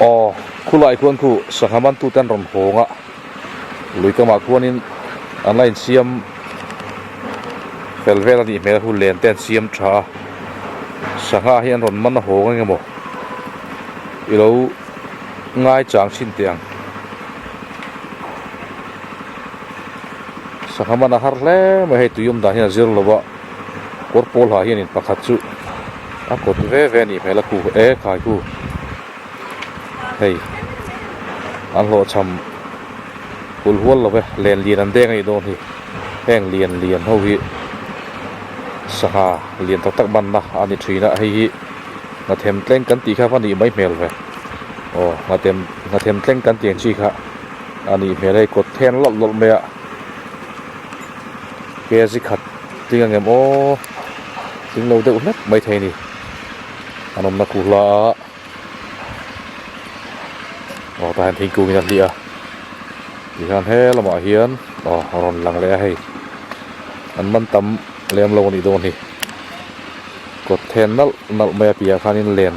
อ๋อคู่ไล่ควรคู่สังหามันตู้เต้นรำโหงอ่ะลุยก็มาควรนี่อันไล่เสียมเฟลเวลนี่เมื่อคู่เล่นเต้นเสียมชาสังหาเฮียนรำมันโหงไงบ่อีเราง่ายจังชินเตียงสังหามันอาหารเล่ไม่ให้ตุยมด่าเฮียนเจอร์ลบะกอร์ปอลหาเฮียนินปักขัดจุอ่ะกดเวนี่เมื่อละคู่ขายคู่เฮ้ยอันโหชำกุลหัวเราไปเลียนอันเด้งไอ้โดนที่แห้งเลียนเท่าที่สหาเลียนตักมันนะอันนี้ทีนะให้นาเทมเล่นกันตีข้าพันนี้ไม่เมลไปโอ้นาเทมเล่นกันเตียงชีค่ะอันนี้เมลได้กดแทนลดเมียเกสิขัดตีกันเงี้ยโอ้ถึงเราได้อุ่นนักไม่เท่นี่อันนั้นนักกุลาโอ้แต่เห็นทิ้งกูมีนันดีอ่ะดีกันเฮ้ละหมาเฮียนอ๋อรอนหลังเลยให้อันมันต่ำเลี้ยมลงนี่โดนนี่กดแทนนัลเมียปียขานินเลียน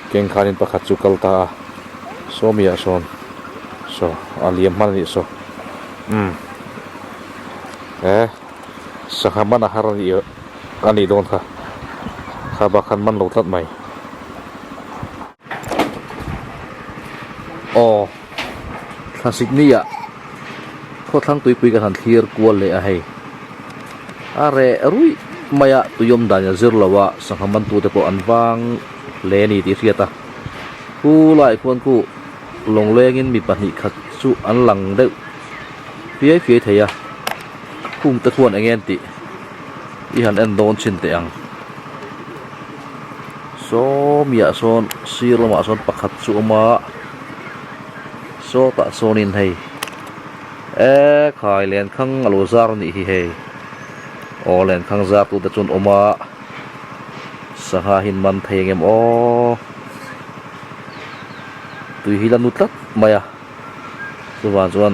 เก่งขานินประคัดจุกัลตาโซมีอาโซนโซอาเลียมมันนี่โซสักคำมันอาหารนี่เยอะอันนี้โดนค่ะข้าบักคันมันหลุดทัดใหม่อ๋อคลาสสิกนี่อ่ะโคตรทั้งตุยปุยกันทันเทียร์กวนเลยอะให้อะไรรุ่ยมายะตุยมด่านยาซิร์ลาวะสังหามันตัวแต่พออันวางเลนี่ที่เสียตากูหลายคนกูลงเลงินมีปัญหาขัดสู้อันหลังได้เฟี้ยเทียพุ่งตะควนเงี้ยติอีหันเอ็นโดนชินเตียงโซมีอะโซนซีรมาโซนปักขัดสู้มาโซตะโซนินให้ขายเลียนข้างอโลซาร์นี่ให้โอเลียนข้างซาตุตะจุนอมาสหหินมันเทงเอ็มโอตุยฮิลันนุตัดมายะส่วน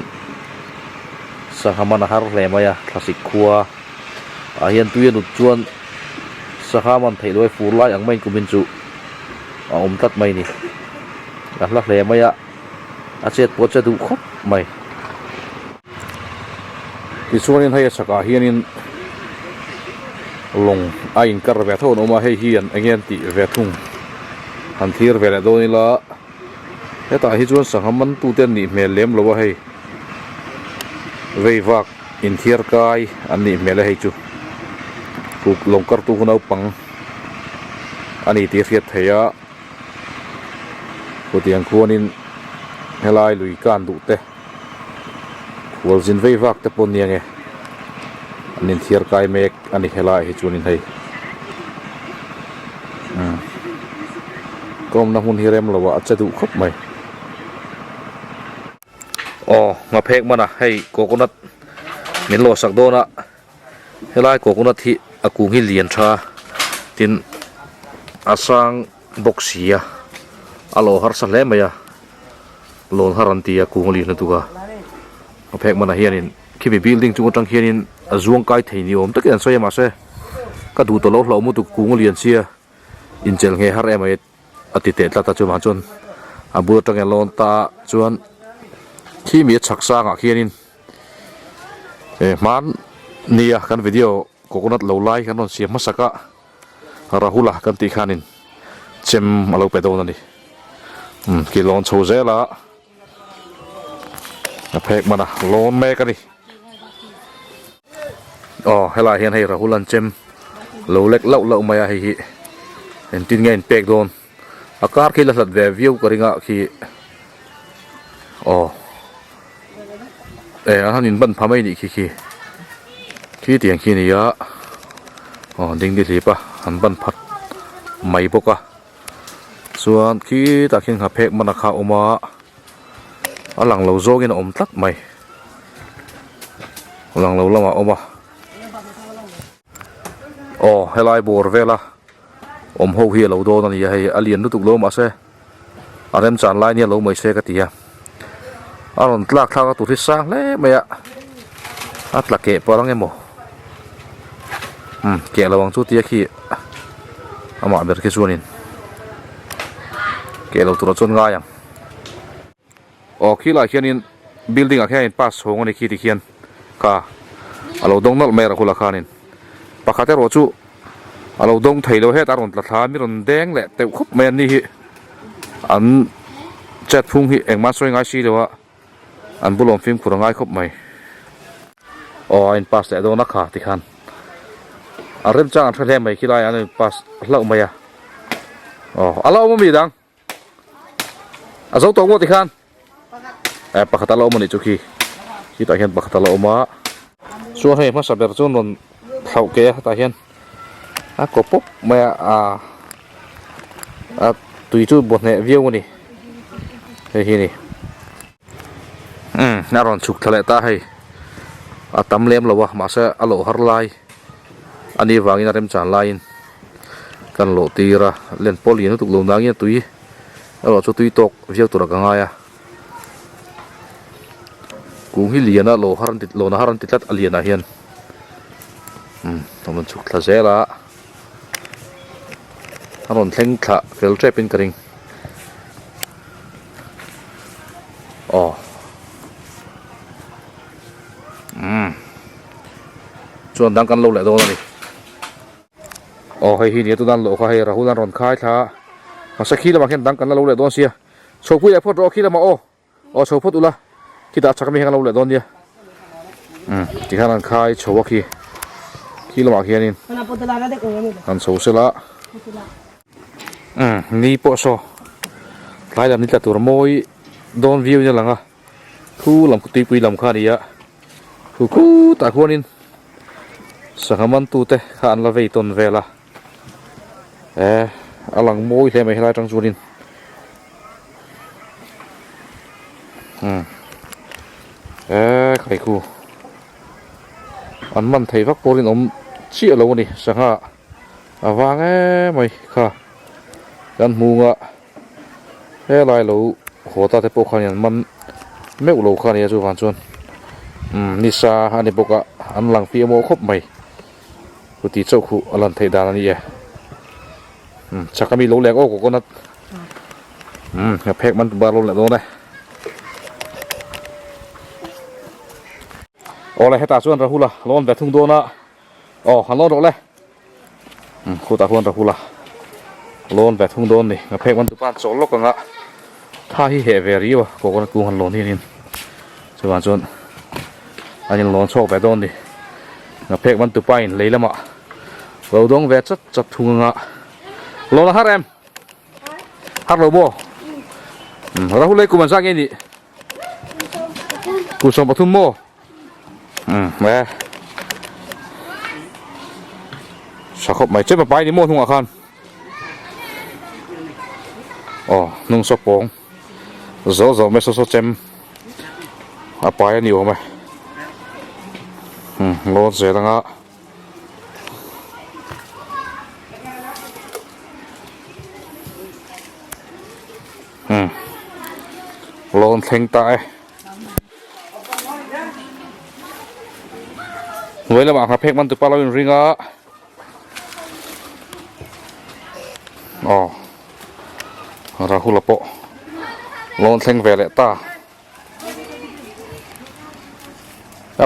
สหมันอาหารแหลมายะคลาสสิกคัวอาเฮียนตุยนุจวนสหมันเทลอยฟูไลอย่างไม่กุมินจุตัดไม่นี่กันละแหลมายะอาเจ็ดปวดจะดูครบไหมที่ส่วนนี้ให้สักอาเฮียนินลงอินกระเวทโอนออกมาให้เฮียนเงี้ยติเวทุ่งหันทีร์เวลาโดนนี่ละแต่ตาที่ส่วนสังมันตูเต้นนี่เมลเลี้ยมหรือว่าให้เววักอินเทียร์กายอันนี้เมลให้จูกูลงกระตุ้นเอาปังอันนี้ที่เสียเทียกูเตียงควนินเฮลายลุยการดูเตะวอลซินเววักเตปนยังไงอันนี้เทียร์กายเมกอันนี้เฮลายให้จูนินให้ก็มันหุ่นเฮเรมหรือว่าจะดูครบไหมอ๋อมาเพกมันอ่ะให้โกโกนัทมิโลสักโดนะเฮลายโกโกนัทที่อากูฮิเลียนชาตินอาสังบกเสียอโลฮาร์สเลมายาโลนฮารันตีอากูฮิเลียนตัวมาเพกมันอ่ะเฮียนินคิดว่าบิลดิ้งจุงจังเฮียนินจวงไกด์ที่นิยมตะเกียนสวยมาเซ่ก็ดูตัวเรามุตุกูฮิเลียนเสียอินเจลเงฮาร์เอมายอติเตตตาจุมาจนบัวจังเงลอนตาจวนที่มีฉักสร้างอ่ะเฮียนินมันนี่อ่ะกันวิดีโอโกโกนัทเหลาไล่กันนนเสียมัสกะราหุละกันตีขานินเจมมาลูกไปโดนนั่นดิกิโลนโชเซละเพกมันอ่ะโลนแม่กันดิอ๋อให้ลายเห็นให้ราหุลันเจมเหลาเล็กเล่าไม่ให้เห็นตินเงินเป็กโดนอากาศขี้ละสัตว์แวววิวกริงะขี้อ๋ออันนั้นนินบันพาไม่ดีขี้เตียงขี้นี่ยะอ๋อดิ้งดีสิปะหันบันพัดไม่ปกะส่วนขี้ตะเคียนหาเพกมันข้าวออกมาหลังเราโจกินตัดไม่หลังเราละมาออกมาอ๋อให้ลายบัวเวล่ะหัวเฮียเราโดนนี่ให้อเลียนนุตุกโลมาเซ่อันนั้นจานลายเนี่ยเราไม่เซ่กันทีอ่ะอันนั้นลักทางตุทิศสร้างเล่ไม่อะอัดลักเกะปอลังเงโมเกะระวังชุดที่ขี้อามาเบิร์กส่วนนี้ เกลตัวจนง่ายอย่างอ๋อขี้หลายเขียนนี่ building อะแค่เห็นป้าส่งอันนี้ขี้ที่เขียนค่ะเราดงนั่นไม่ระคุณราคานี่ปากกาเตอร์โรจูเราดงไทยเราเฮ็ดอารมณ์ราคามีรอนแดงแหละแต่คุบแมนนี่อันเจ็ดพุ่งเองมาสวยง่ายสิเดียวอันบุลมฟิล์มขุดง่ายคุบไหมอ๋ออินปัสแต่โดนนักขาที่ขันเริ่มจ้างอันแท้ๆไหมขี้ไรอันนี้ปัสเล่าไหมอ่ะอ๋อเราไม่มีดังเจ้าตัวงูที่ขันปากกาเราไม่ได้จุกี้ขี้ตาเห็นปากกาเรามาส่วนให้มาสับเดือดจนนนเท่าแก่ตาเห็นก็ปุ๊บมาตุยจุดบนเนี่ยวิวนี่เฮ้ยนี่น่ารอนฉุกทะเลตาให้ตำเลี้ยมเราวะมาเสออโลฮาร์ไลอันนี้วางอินาเรมจานไลน์กันโลตีระเล่นโพลีนุตุกลงดังยังตุยเราจะตุยตกวิวตัวละกังไงกูฮิเลียนะโลฮารันติดโลนะฮารันติดลัดอเลียนะเฮียนต้องมันฉุกทะเจละถนนเส้นขะเฟลเทเป็นกระดิ่งอ๋อส่วนดังกันโลแหละโดนนี่อ๋อให้ฮีนี่ตัวนั้นโลเขาให้เราหูนั้นรอนคายท่ามาสักขี้ละมาเห็นดังกันแล้วโลแหละโดนเสียโชว์ผู้ใหญ่พูดรอขี้ละมาโอ้โชว์พูดอุละขี้ตาชักไม่ให้กันโลแหละโดนเดียที่ข้างนั้นคายโชว์ขี้ละมาเขียนนี่อันโชว์เสร็จละนี่ปอโซหลายลำนี่แต่ตัวมวยโดนวิวยังหลังอ่ะคู่ลำตีปุยลำข้าดีอ่ะคู่ตาคนนี้สังมันตูเตะข้านละเวตนเวลาอลังมวยเทไม่ให้ลายจังจูนินใครคู่อันมันไทยฟักโปลินอมเชี่ยเรานี่สังหะวางไม่ค่ะกันมูงะลายเราหัวตาเทปกขันยันมันไม่อุโลขันยันจูฟันชวนนิสาอันนี้ปกะอันหลังพี่โมคบไหมกุฏิเจ้าคู่อลันไทยดานี่ชักก็มีโลแรงโอ้ก็นัดแพกมันบาลงแหละโดนเลยโอ้เลยให้ตาชวนเราหูละร้อนแบบทุ่งโดนนะอ๋อหันร้อนหรอกเลยคู่ตาชวนเราหูละร้อนแบบทุ่งโดนนี่แพกมันตุปานโซลกันละถ้าที่เหตุเวรีวะก็กูหันร้อนที่นี่ชวนชวนอันนี้ร้อนโชคแบบโดนดิแพกมันตุปานเลยละมะเราต้องแวะจัดทุ่งละร้อนละฮาร์เอ็มฮาร์โรโบเราหูเลยกูมันสักยังดิกูส่งปทุมโมแม่สักขบไม่เจ็บไปดิโมทุ่งอาคารอ๋อนุ่งสปองโซไม่โซเจมไปอันนี้วะไหมร้อนเสียตั้งอ่ะร้อนเท่งตายเวลาบางครั้งเพกมันตุปลาเราอยู่ริงอ่ะอ๋อเราหูละโปร้อนเท่งเวลตา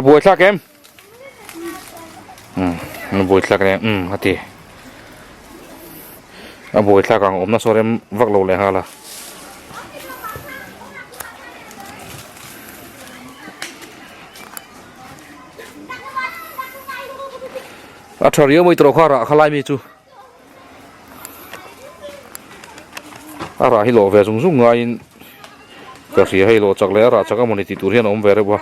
บัวชักเอ็มบัวชักเนี่ยฮัตติบัวชักกังอมน่าสวยวักโลเลยฮะล่ะอัฐเรียมวยตรข้าระขลายมีจูอะไรให้โลเวซุงไงก็เสียให้โลจากเลยอะไรจากก็มันติดตัวเรียนอมเวรบ่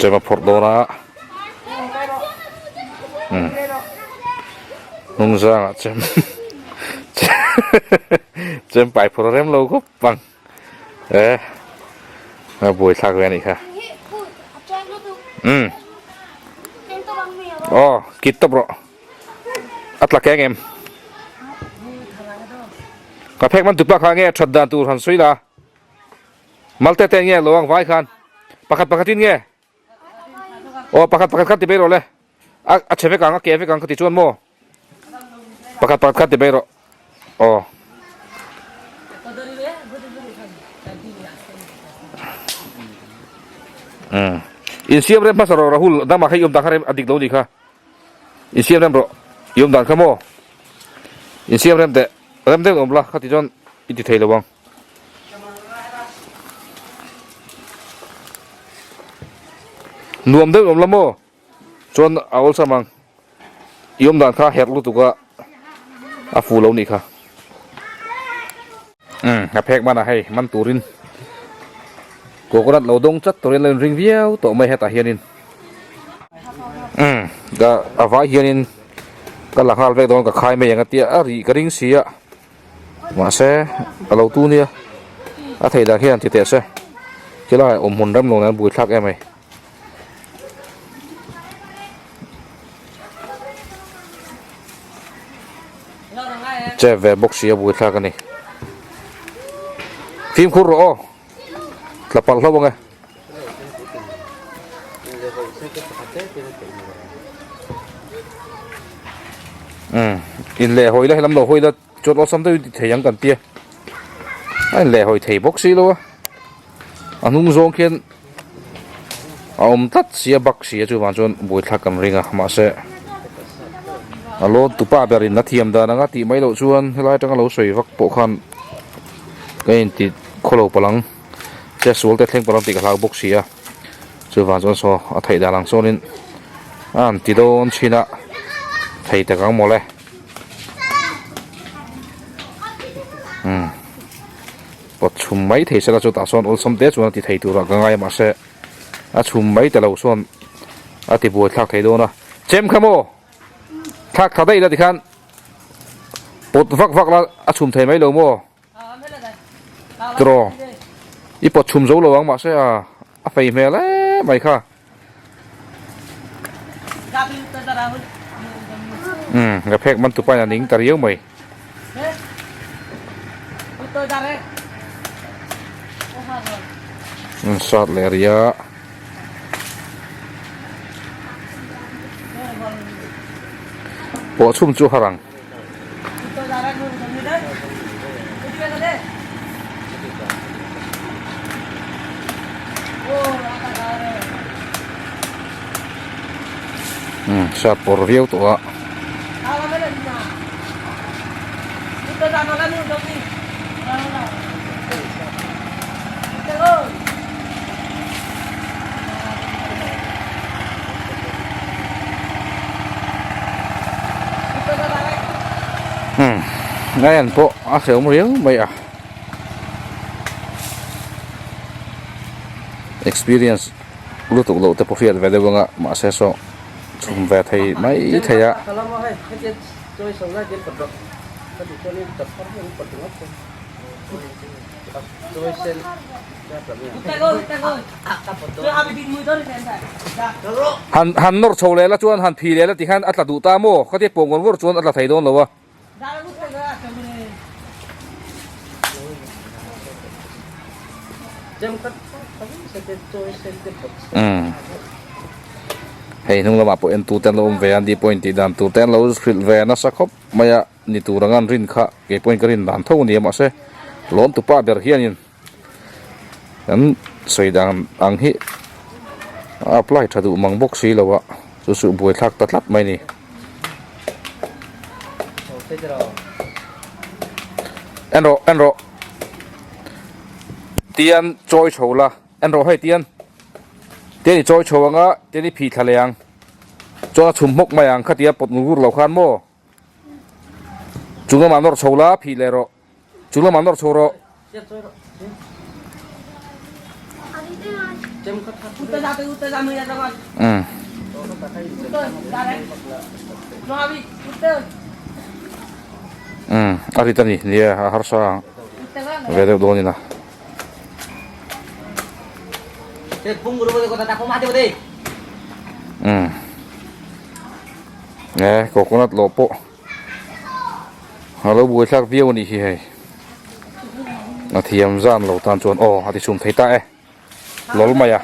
จะมาพอดโดนะนุ่งซางเจมไปพอเริ่มโลก็ปังบวยทักเวนี่ค่ะอ๋อกิตตบรออัตลักแกงเอ็มกระเพกมันตุกปากข้างเงี้ยชัดดานตูหันสุยละมัลเตเตงเงี้ยระวังไว้คันปากตินเงี้ยโอ้ปากคัดติเบโรเลยเชฟกังเกฟกังกติชวนโมปากคัดติเบโร อ๋อinsiam rem pasar rahul dah makai yom dakar adik dau dikha insiam rem bro yom dak kamo insiam rem de omla khati jon iti thei lawang nuam de omla mo chon awol samang yom dak kha her lu tuka a fu lo ni kha a phek mana hai man turin coconut lo dong chat toren len ring viau to mai heta hianin ga awa hianin ka langhal ve don ka khai me yang atia ari ka ring sia ma se alo tu nia a thei da hian ti te se kila om hun ram lo na bui thak em ai che ve box sia bui thak ani phim khur ro lapal lo bang in le hoi la lam lo hoi la chot lo sam te thei yang kan tia ai le hoi thei box si lo anung zong khen om tat sia bak sia chu wan chon boi thak kam ringa ma se alo tupa berin na thiam da nga ti mai lo chuan helai tang lo soi vak po khan kain ti kholo palang che sul te thleng param ti ka lag box sia chu wan chon so a thei da lang chonin an ti don china thei ta kang mo le pot chum mai thei sala chu ta son ol som te chuan ti thei tu ra ka ngai ma se a chum mai te lo son a ti boi thak thei do na chem khamo thak tha dei la ti khan pot vak la a chum thei mai lo mo tro i pot chum zo lo wang ma se a fei me le mai kha ga phek man tu pa na ning tar yeu mai sat le ria po chum chu harang sat por vieu to a ngay anh po à sẽ không riêng mày à experience lúc tụi lộ tập phiền về đây vâng ạ mà sẽ so chung về thầy mấy thầy ạ han nor chou le la chuan han phi le la ti khan atla du ta mo khati pongor gor chuan atla thei don lo wa hei nung lama po en tu ten lo ve an di point ti dan tu ten lo fril ve na sakhop maya ni tu rangan rin kha ke point karin dan tho ni ma se lom tu pa ber hianin an soidang ang hi apply thadu mang box si lawa su su boi thak ta tlat mai ni enro tian choi chola enro hei tian tiani choi chowanga tiani phi thaleang cho chum mok mayang khatia pot ngur lo khan mo chunga manor chola phi lero chunga manor choro ari tani nia harsa vede doni na coconut lopo halo bui thak view ni hi hei na thiam zan lo tan chuan ati sum thei ta lol maya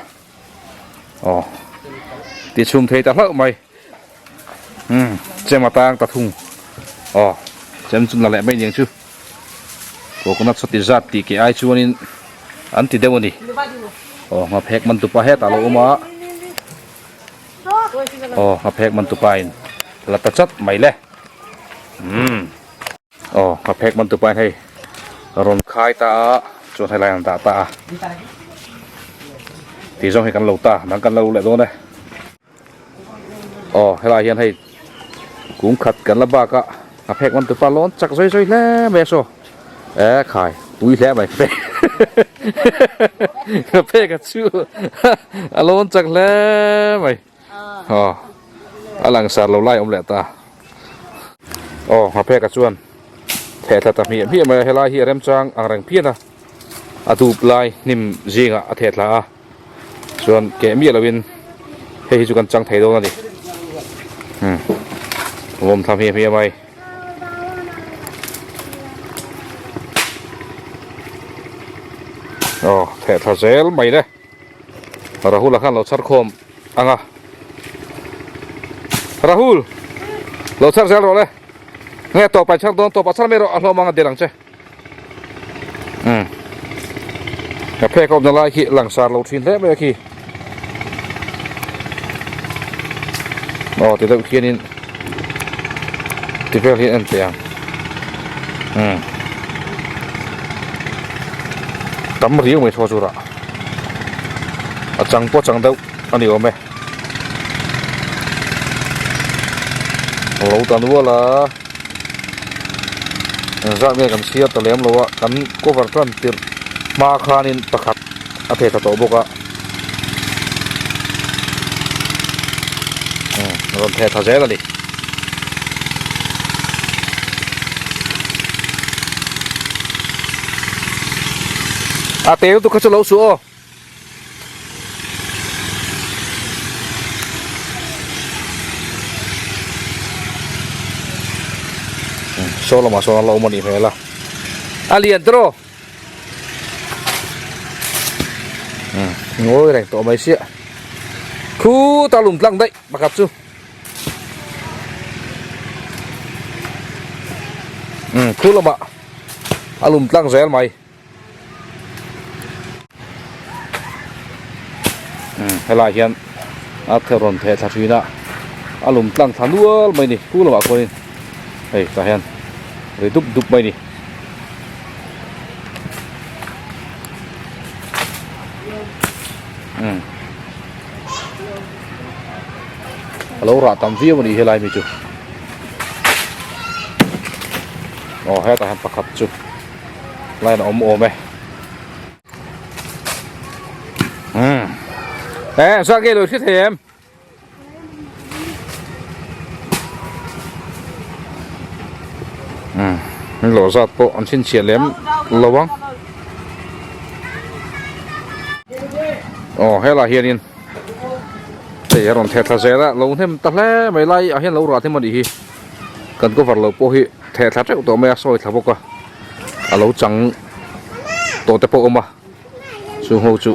ti sum thei ta hlau mai chema tang ta thung chem chun la le mai ning chu coconut soti zat ti ke ai chuanin an ti deuh ani nga phek man tupa he ta lo uma nga phek man tupa in la ta chat mai le nga phek man tupa hei ron khai ta chuan hai lai an ta ta ti zong he kan lo ta nang kan lo le do ne hay là hiện hay cũng khát cần là ba cả à phèn con từ pha lón chặt rơi rơi lẽ mẹ so khai túi lẽ mày phèn phèn cả chưa lón chặt lẽ mày lăng sạt lâu lai ông lẹ ta phèn cả chuan thẻ thật tập hiểm hiểm hay là hiện em trang ăn răng phiên tụ lai nim riêng thẻ là chuan kẻ miệng là bên hay chú cần trang thấy đâu điผมทำเพียไหมแถะทาเซลไม่ได้ราหูลขันเราชัดโคมราหูลเราชัดเซลเราเลยเนี่ยต่อไปชักโดนต่อไปชักไม่รอเรามังเดือดหลังใช่แต่เพ่ก็จะไล่ขี้หลังสารเราทิ้งแล้วไม่ได้ขี้ติดตะเคียนนี่ติดเพื่อที่อันเตียงตั้มเรียวไม่ชัวร์จุระจังปวดจังเดาอันนี้ก็ไม่เราตันวัวละจะมีกันเสียตะเลี้ยมเราว่ากันก็ฟังกันติดมาคานินประคัดอาเทศตัวบุกะเราแทะทาเซลเลยเต๋อตุกขจลสูโซลมาโซลเรามันนี่เพล่ะเลียนโตรโง่แรงตัวไม่เสียคู่ตาลุ่มตั้งได้มาครับจูคู่ละบะอารมณ์ตั้งแสนไหมให้ลายเขียนเทรอนเททัศวีนะอารมณ์ตั้งทันวัวไม่นี่คู่ละบะคนนี้เฮ้ยตาเห็นเลยดุบไม่นี่เราราตามวิวมันอีเฮลัยมิจูให้ตาหันประคับจูไล่หนอมโอไหมสักเกลือที่เทียมหล่อสัตว์โปอันชิ้นเฉียดเลี้ยมระวังให้ละเฮียนินแต่ยังรอนเททัศน์ละเราเห็นตัดแล้วไม่ไล่เอาเห็นเราราที่มันอีกันก็ฝันเราโปหิเททัศน์ตัวไม่ซอยทับก็เราจังตัวแต่โปอมาสูงหูจุ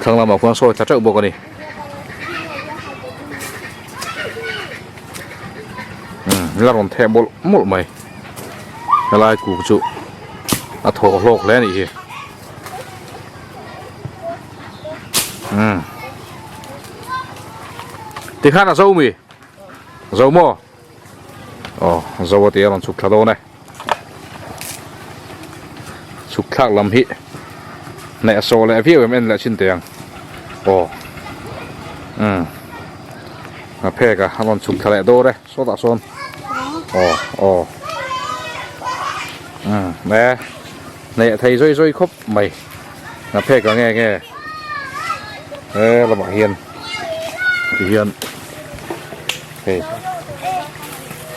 ทางเราบอกว่าซอยทัศน์บอกกันนี่แล้วรอนเทบอลหมดไหมอะไรกูจุถอโลกแล้วนี่ที่ข้าน่ะเจ้ามีเจ้าหม้อเจ้าที่เราสุกทะโลนะสุกทักลำพิในโซเลพี่เอ็มละชิ้นเตียงเพ่กะเราสุกทะเลโดเลยโซดาโซนแม่ในไทยช่วยครบไหมเพ่กะแง่เราบอกเฮียนเฮ้ย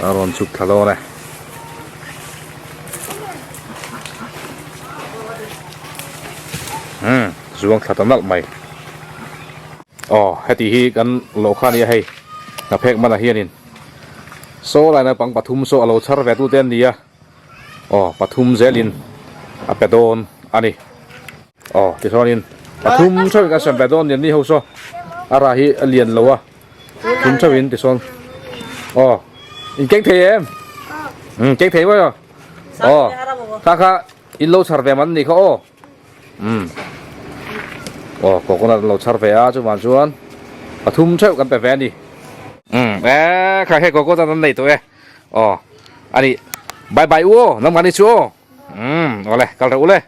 อารมณ์สุกทะโลนะช่วงขัดตำนักใหม่ให้ตีฮีกันโลคานี่ให้เพกมันเฮียนินโซ่อะไรนะปังปทุมโซ่เราชาร์เวตูเต้นดีปทุมเซลินเปโดนอันนี้ที่โซนินปทุมช่วยกันสัมเปโดนอย่างนี้เขาโซ่อะไรฮีเลียนเราทุมช่วยวินที่โซนอินเก่งเทียมเก่งเทียมวะ oh kaka ilo sarve man ni ko oh coconut lo sarve a chu man chuan athum cheu kan pe ve ni kha he coconut nan nei to oh ani bye bye wo nam mani chu ole kal ra ule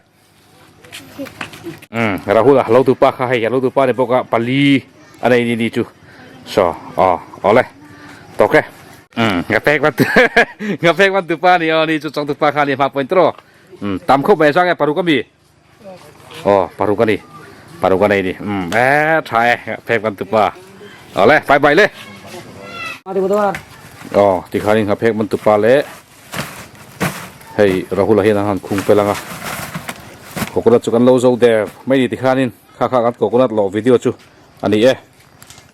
rahul lo tu pa kha he lo tu pa ne poka pali anei ni chu so ole toke ngapek wan tu pa ni ni chu chong tu pa kha ni 5.3 tam khop be sang paru ka mi paru ka ni ni thai ngapek wan tu pa ole bye bye le Mari betul. ti khani ngapek wan tu pa le hei rahul hi na han khung pelanga coconut chu kan lo zo de mai ti khanin kha kan coconut lo video chu ani